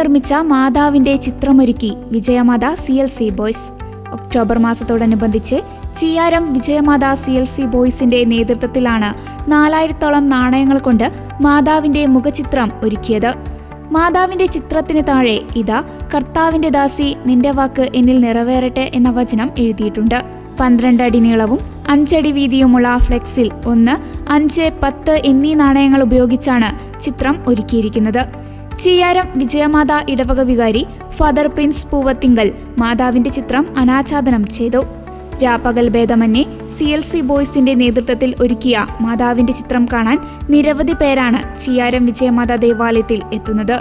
നിർമ്മിച്ച മാതാവിന്റെ ചിത്രമൊരുക്കി വിജയമാത CLC ബോയ്സ്. ഒക്ടോബർ മാസത്തോടനുബന്ധിച്ച് ചിയാരം വിജയമാത CLC ബോയ്സിന്റെ നേതൃത്വത്തിലാണ് 4000-ഓളം നാണയങ്ങൾ കൊണ്ട് മാതാവിന്റെ മുഖചിത്രം ഒരുക്കിയത്. മാതാവിന്റെ ചിത്രത്തിന് താഴെ ഇതാ കർത്താവിന്റെ ദാസി നിന്റെ വാക്ക് എന്നിൽ നിറവേറട്ടെ എന്ന വചനം എഴുതിയിട്ടുണ്ട്. 12 അടി നീളവും 5 അടി വീതിയുമുള്ള ഫ്ലെക്സിൽ 1, 5, 10 എന്നീ നാണയങ്ങൾ ഉപയോഗിച്ചാണ് ചിത്രം ഒരുക്കിയിരിക്കുന്നത്. ചിയാരം വിജയമാത ഇടവക വികാരി ഫാദർ പ്രിൻസ് പൂവത്തിങ്കൽ മാതാവിന്റെ ചിത്രം അനാച്ഛാദനം ചെയ്തു. രാപ്പകൽ ഭേദമന്യേ CLC ബോയ്സിന്റെ നേതൃത്വത്തിൽ ഒരുക്കിയ മാതാവിന്റെ ചിത്രം കാണാൻ നിരവധി പേരാണ് ചിയാരം വിജയമാത ദേവാലയത്തിൽ എത്തുന്നത്.